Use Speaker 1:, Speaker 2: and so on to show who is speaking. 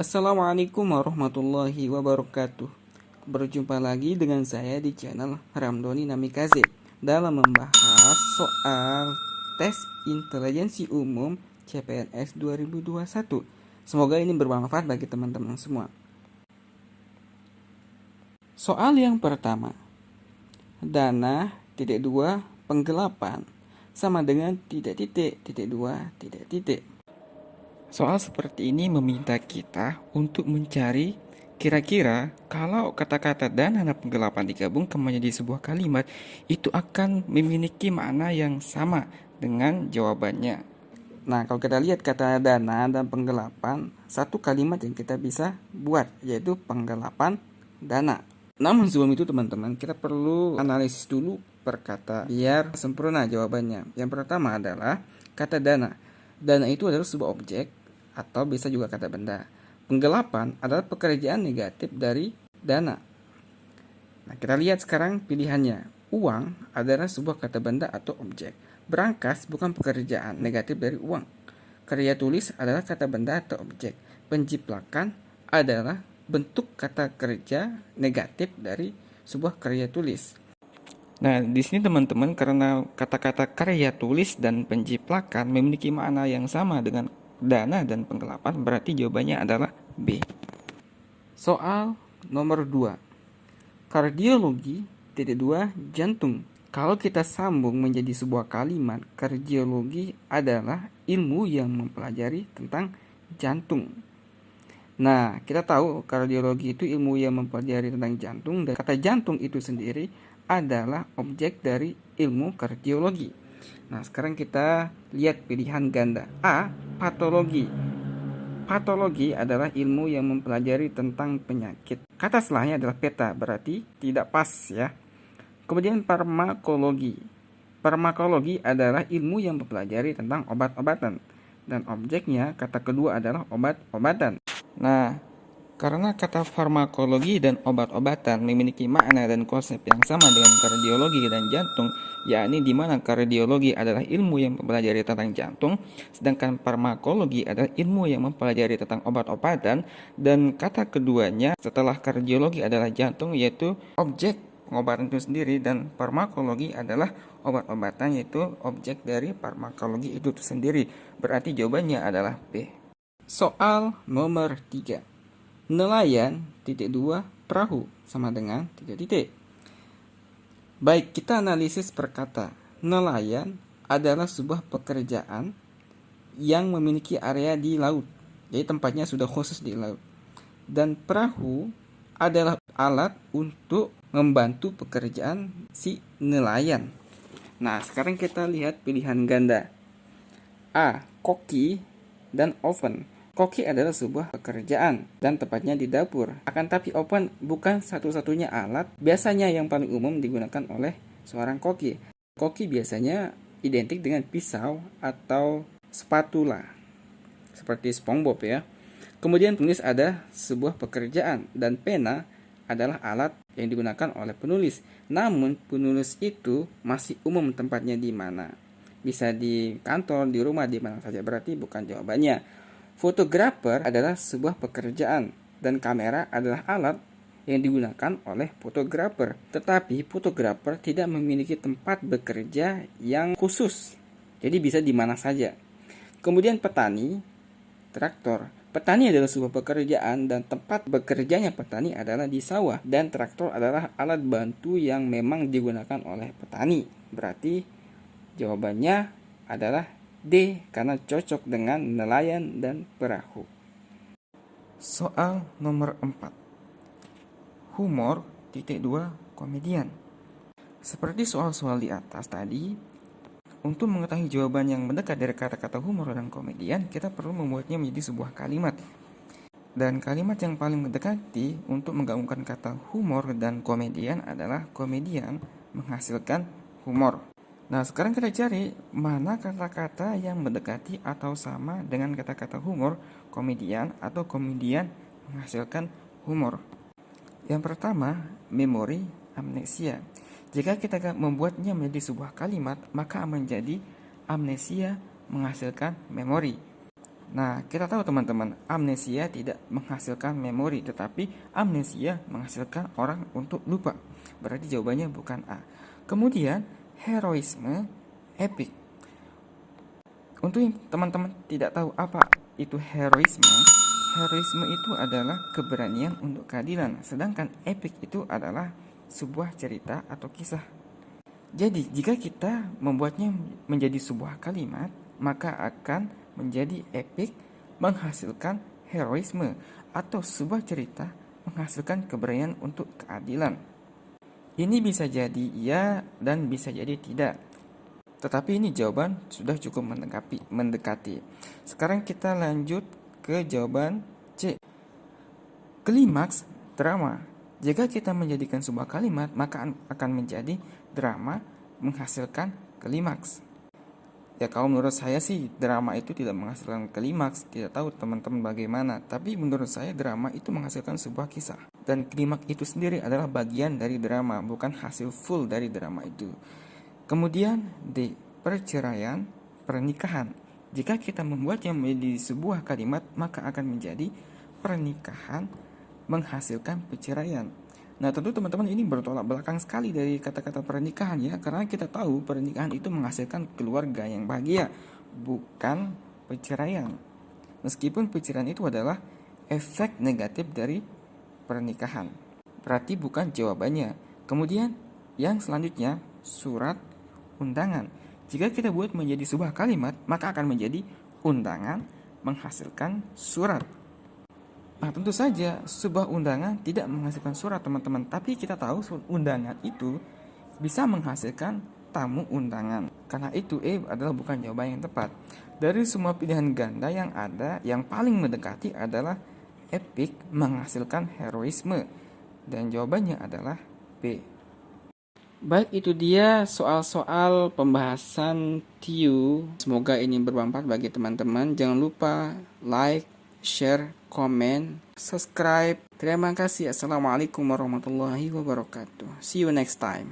Speaker 1: Assalamualaikum warahmatullahi wabarakatuh. Berjumpa lagi dengan saya di channel Ramdhani Namikaze dalam membahas soal tes intelijensi umum CPNS 2021. Semoga ini bermanfaat bagi teman-teman semua. Soal yang pertama, dana (2) penggelapan sama dengan (2). Soal seperti ini meminta kita untuk mencari kira-kira kalau kata-kata dana dan penggelapan digabungkan menjadi sebuah kalimat, itu akan memiliki makna yang sama dengan jawabannya. Nah, kalau kita lihat kata dana dan penggelapan, satu kalimat yang kita bisa buat, yaitu penggelapan dana. Namun sebelum itu teman-teman, kita perlu analisis dulu per kata biar sempurna jawabannya. Yang pertama adalah kata dana. Dana itu adalah sebuah objek atau bisa juga kata benda. Penggelapan adalah pekerjaan negatif dari dana. Nah, kita lihat sekarang pilihannya. Uang adalah sebuah kata benda atau objek. Berangkas bukan pekerjaan negatif dari uang. Karya tulis adalah kata benda atau objek. Penjiplakan adalah bentuk kata kerja negatif dari sebuah karya tulis. Nah, di sini teman-teman, karena kata-kata karya tulis dan penjiplakan memiliki makna yang sama dengan dana dan penggelapan, berarti jawabannya adalah B. Soal nomor 2. Kardiologi (2) jantung. Kalau kita sambung menjadi sebuah kalimat, kardiologi adalah ilmu yang mempelajari tentang jantung. Nah, kita tahu kardiologi itu ilmu yang mempelajari tentang jantung, dan kata jantung itu sendiri adalah objek dari ilmu kardiologi. Nah, sekarang kita lihat pilihan ganda. A. Patologi. Patologi adalah ilmu yang mempelajari tentang penyakit. Kata setelahnya adalah peta, berarti tidak pas ya. Kemudian farmakologi. Farmakologi adalah ilmu yang mempelajari tentang obat-obatan. Dan objeknya, kata kedua adalah obat-obatan. Nah, karena kata farmakologi dan obat-obatan memiliki makna dan konsep yang sama dengan kardiologi dan jantung, yakni di mana kardiologi adalah ilmu yang mempelajari tentang jantung, sedangkan farmakologi adalah ilmu yang mempelajari tentang obat-obatan, dan kata keduanya setelah kardiologi adalah jantung, yaitu objek pengobatan itu sendiri, dan farmakologi adalah obat-obatan, yaitu objek dari farmakologi itu sendiri. Berarti jawabannya adalah B. Soal nomor 3. Nelayan (2) perahu sama dengan Baik, kita analisis per kata. Nelayan adalah sebuah pekerjaan yang memiliki area di laut, jadi tempatnya sudah khusus di laut. Dan perahu adalah alat untuk membantu pekerjaan si nelayan. Nah, sekarang kita lihat pilihan ganda. A. Koki dan oven. Koki adalah sebuah pekerjaan dan tepatnya di dapur. Akan tapi oven bukan satu-satunya alat biasanya yang paling umum digunakan oleh seorang koki. Koki biasanya identik dengan pisau atau spatula, seperti SpongeBob ya. Kemudian penulis ada sebuah pekerjaan, dan pena adalah alat yang digunakan oleh penulis. Namun penulis itu masih umum tempatnya di mana. Bisa di kantor, di rumah, di mana saja, berarti bukan jawabannya. Fotografer adalah sebuah pekerjaan dan kamera adalah alat yang digunakan oleh fotografer. Tetapi fotografer tidak memiliki tempat bekerja yang khusus, jadi bisa di mana saja. Kemudian petani, traktor. Petani adalah sebuah pekerjaan dan tempat bekerjanya petani adalah di sawah, dan traktor adalah alat bantu yang memang digunakan oleh petani. Berarti jawabannya adalah D, karena cocok dengan nelayan dan perahu. Soal nomor 4. Humor (2) komedian. Seperti soal-soal di atas tadi, untuk mengetahui jawaban yang mendekat dari kata-kata humor dan komedian, kita perlu membuatnya menjadi sebuah kalimat. Dan kalimat yang paling mendekati untuk menggabungkan kata humor dan komedian adalah komedian menghasilkan humor. Nah, sekarang kita cari mana kata-kata yang mendekati atau sama dengan kata-kata humor, komedian, atau komedian menghasilkan humor. Yang pertama, memori, amnesia. Jika kita membuatnya menjadi sebuah kalimat, maka menjadi amnesia menghasilkan memori. Nah, kita tahu teman-teman, amnesia tidak menghasilkan memori, tetapi amnesia menghasilkan orang untuk lupa. Berarti jawabannya bukan A. Kemudian, heroisme, epic. Untuk yang teman-teman tidak tahu apa itu heroisme, heroisme itu adalah keberanian untuk keadilan, sedangkan epic itu adalah sebuah cerita atau kisah. Jadi, jika kita membuatnya menjadi sebuah kalimat, maka akan menjadi epic menghasilkan heroisme, atau sebuah cerita menghasilkan keberanian untuk keadilan. Ini bisa jadi iya dan bisa jadi tidak. Tetapi ini jawaban sudah cukup mendekati. Sekarang kita lanjut ke jawaban C. Klimaks drama. Jika kita menjadikan sebuah kalimat, maka akan menjadi drama menghasilkan klimaks. Ya, kalau menurut saya sih drama itu tidak menghasilkan klimaks. Tidak tahu teman-teman bagaimana, tapi menurut saya drama itu menghasilkan sebuah kisah. Dan klimaks itu sendiri adalah bagian dari drama, bukan hasil full dari drama itu. Kemudian D. Perceraian, pernikahan. Jika kita membuatnya menjadi sebuah kalimat, maka akan menjadi pernikahan menghasilkan perceraian. Nah, tentu teman-teman ini bertolak belakang sekali dari kata-kata pernikahan ya, karena kita tahu pernikahan itu menghasilkan keluarga yang bahagia, bukan perceraian. Meskipun perceraian itu adalah efek negatif dari pernikahan. Berarti bukan jawabannya. Kemudian yang selanjutnya, surat undangan. Jika kita buat menjadi sebuah kalimat, maka akan menjadi undangan menghasilkan surat. Nah, tentu saja sebuah undangan tidak menghasilkan surat teman-teman, tapi kita tahu undangan itu bisa menghasilkan tamu undangan. Karena itu E adalah bukan jawaban yang tepat. Dari semua pilihan ganda yang ada, yang paling mendekati adalah epic menghasilkan heroisme, dan jawabannya adalah B. Baik, itu dia soal-soal pembahasan TIU. Semoga ini bermanfaat bagi teman-teman. Jangan lupa like, share, komen, subscribe. Terima kasih. Assalamualaikum warahmatullahi wabarakatuh. See you next time.